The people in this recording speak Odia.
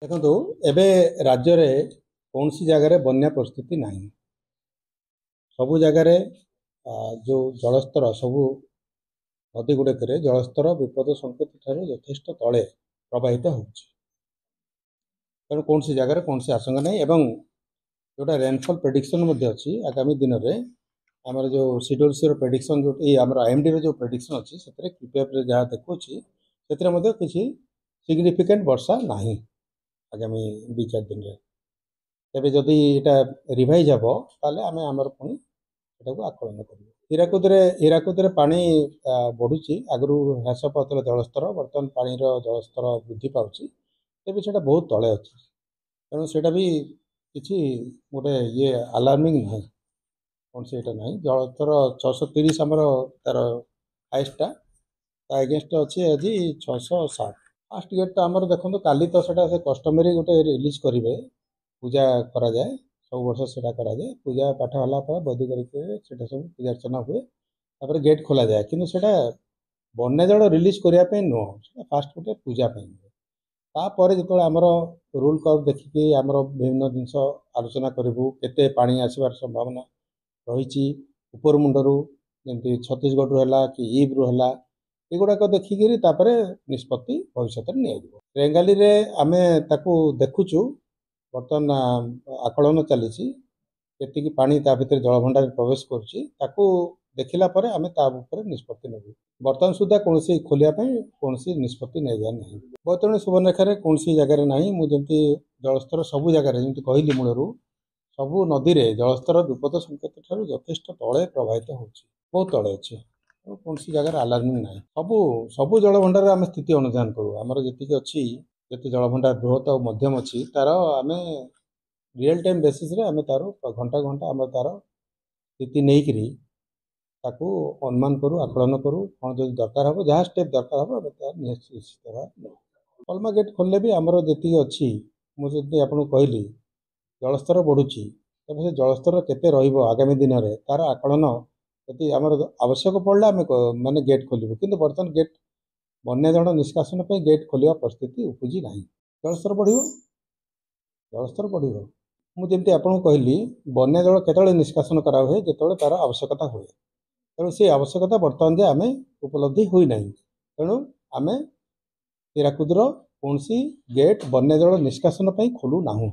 ଦେଖନ୍ତୁ ଏବେ ରାଜ୍ୟରେ କୌଣସି ଜାଗାରେ ବନ୍ୟା ପରିସ୍ଥିତି ନାହିଁ। ସବୁ ଜାଗାରେ ଯେଉଁ ଜଳସ୍ତର ସବୁ ନଦୀ ଗୁଡ଼ିକରେ ଜଳସ୍ତର ବିପଦ ସଂକେତ ଠାରୁ ଯଥେଷ୍ଟ ତଳେ ପ୍ରବାହିତ ହେଉଛି। ତେଣୁ କୌଣସି ଜାଗାରେ କୌଣସି ଆଶଙ୍କା ନାହିଁ ଏବଂ ଯେଉଁଟା ରେନଫଲ୍ ପ୍ରେଡିକ୍ସନ୍ ମଧ୍ୟ ଅଛି ଆଗାମୀ ଦିନରେ ଆମର ଯେଉଁ ସିଡବ୍ଲ୍ୟୁସିର ପ୍ରେଡିକ୍ସନ୍ ଯେଉଁ ଆମର ଆଇଏମ୍ଡିର ଯେଉଁ ପ୍ରେଡିକ୍ସନ୍ ଅଛି ସେଥିରେ QPFରେ ଯାହା ଦେଖୁଛି ସେଥିରେ ମଧ୍ୟ କିଛି ସିଗ୍ନିଫିକାଣ୍ଟ ବର୍ଷା ନାହିଁ ଆଗାମୀ 2-4 ଦିନରେ। ତେବେ ଯଦି ଏଇଟା ରିଭାଇଜ୍ ହେବ ତାହେଲେ ଆମେ ଆମର ପୁଣି ଏଟାକୁ ଆକଳନ କରିବୁ। ହୀରାକୁଦରେ ପାଣି ବଢ଼ୁଛି, ଆଗରୁ ହ୍ରାସ ପାଉଥିଲା ଜଳସ୍ତର, ବର୍ତ୍ତମାନ ପାଣିର ଜଳସ୍ତର ବୃଦ୍ଧି ପାଉଛି। ତେବେ ସେଇଟା ବହୁତ ତଳେ ଅଛି, ତେଣୁ ସେଇଟା ବି କିଛି ଗୋଟେ ଆଲାର୍ମିଂ ନାହିଁ, କୌଣସି ଏଇଟା ନାହିଁ। ଜଳସ୍ତର 630 ଆମର ତାର ହାଇଏଷ୍ଟଟା, ତା ଏଗେନଷ୍ଟ ଅଛି ଆଜି 607। ଫାଷ୍ଟ ଗେଟ୍ ତ ଆମର ଦେଖନ୍ତୁ କାଲି ତ ସେଇଟା ସେ କଷ୍ଟମେରୀ ଗୋଟେ ରିଲିଜ୍ କରିବେ, ପୂଜା କରାଯାଏ, ସବୁ ବର୍ଷ ସେଇଟା କରାଯାଏ। ପୂଜା ପାଠ ହେଲା ପରେ ବୈଦିକରେ ସେଇଟା ସବୁ ପୂଜା ଅର୍ଚ୍ଚନା ହୁଏ, ତାପରେ ଗେଟ୍ ଖୋଲାଯାଏ। କିନ୍ତୁ ସେଇଟା ବନ୍ୟା ଜଳ ରିଲିଜ୍ କରିବା ପାଇଁ ନୁହଁ, ସେଇଟା ଫାଷ୍ଟ ଗୋଟେ ପୂଜା ପାଇଁ ହୁଏ। ତାପରେ ଯେତେବେଳେ ଆମର ରୁଲ୍ କର୍ଭ ଦେଖିକି ଆମର ବିଭିନ୍ନ ଜିନିଷ ଆଲୋଚନା କରିବୁ, କେତେ ପାଣି ଆସିବାର ସମ୍ଭାବନା ରହିଛି ଉପର ମୁଣ୍ଡରୁ, ଯେମିତି ଛତିଶଗଡ଼ରୁ ହେଲା କି ଇବ୍ରୁ ହେଲା, ଏଗୁଡ଼ାକ ଦେଖିକିରି ତାପରେ ନିଷ୍ପତ୍ତି ଭବିଷ୍ୟତରେ ନିଆଯିବ। ରେଙ୍ଗାଲିରେ ଆମେ ତାକୁ ଦେଖୁଛୁ, ବର୍ତ୍ତମାନ ଆକଳନ ଚାଲିଛି, କେତିକି ପାଣି ତା ଭିତରେ ଜଳଭଣ୍ଡାରରେ ପ୍ରବେଶ କରୁଛି, ତାକୁ ଦେଖିଲା ପରେ ଆମେ ତା ଉପରେ ନିଷ୍ପତ୍ତି ନେବୁ। ବର୍ତ୍ତମାନ ସୁଦ୍ଧା କୌଣସି ଖୋଲିବା ପାଇଁ କୌଣସି ନିଷ୍ପତ୍ତି ନିଆଯାଏ ନାହିଁ। ବୈତରଣୀ ସୁବର୍ଣ୍ଣରେଖାରେ କୌଣସି ଜାଗାରେ ନାହିଁ। ମୁଁ ଯେମିତି ଜଳସ୍ତର ସବୁ ଜାଗାରେ ଯେମିତି କହିଲି ମୂଳରୁ, ସବୁ ନଦୀରେ ଜଳସ୍ତର ବିପଦ ସଂକେତ ଠାରୁ ଯଥେଷ୍ଟ ତଳେ ପ୍ରବାହିତ ହେଉଛି, ବହୁତ ତଳେ ଅଛି। କୌଣସି ଜାଗାରେ ଆଲାର୍ମିଂ ନାହିଁ। ସବୁ ଜଳଭଣ୍ଡାରରେ ଆମେ ସ୍ଥିତି ଅନୁଧ୍ୟାନ କରୁ। ଆମର ଯେତିକି ଅଛି, ଯେତେ ଜଳଭଣ୍ଡାର ବୃହତ ଆଉ ମଧ୍ୟମ ଅଛି, ତାର ଆମେ ରିଅଲ୍ ଟାଇମ୍ ବେସିସ୍ରେ ଆମେ ତାର ଘଣ୍ଟା ଆମର ତାର ସ୍ଥିତି ନେଇକିରି ତାକୁ ଅନୁମାନ କରୁ, ଆକଳନ କରୁ। କ'ଣ ଯଦି ଦରକାର ହେବ, ଯାହା ଷ୍ଟେପ୍ ଦରକାର ହେବ, ଆମେ ତାର ନିଶ୍ଚିତ ଭାବେ କଲମା ଗେଟ୍ ଖୋଲିଲେ ବି ଆମର ଯେତିକି ଅଛି, ମୁଁ ଯଦି ଆପଣଙ୍କୁ କହିଲି ଜଳସ୍ତର ବଢ଼ୁଛି, ତେବେ ସେ ଜଳସ୍ତର କେତେ ରହିବ ଆଗାମୀ ଦିନରେ ତାର ଆକଳନ ଯଦି ଆମର ଆବଶ୍ୟକ ପଡ଼ିଲେ ଆମେ ମାନେ ଗେଟ୍ ଖୋଲିବୁ। କିନ୍ତୁ ବର୍ତ୍ତମାନ ଗେଟ୍ ବନ୍ୟା ଜଳ ନିଷ୍କାସନ ପାଇଁ ଗେଟ୍ ଖୋଲିବା ପରିସ୍ଥିତି ଉପୁଜି ନାହିଁ। ଜଳସ୍ତର ବଢ଼ିବ। ମୁଁ ଯେମିତି ଆପଣଙ୍କୁ କହିଲି, ବନ୍ୟା ଜଳ କେତେବେଳେ ନିଷ୍କାସନ କରାହୁଏ, ଯେତେବେଳେ ତାର ଆବଶ୍ୟକତା ହୁଏ। ତେଣୁ ସେ ଆବଶ୍ୟକତା ବର୍ତ୍ତମାନ ଯେ ଆମେ ଉପଲବ୍ଧି ହୋଇନାହିଁ। ତେଣୁ ଆମେ ହୀରାକୁଦର କୌଣସି ଗେଟ୍ ବନ୍ୟା ଜଳ ନିଷ୍କାସନ ପାଇଁ ଖୋଲୁ ନାହୁଁ।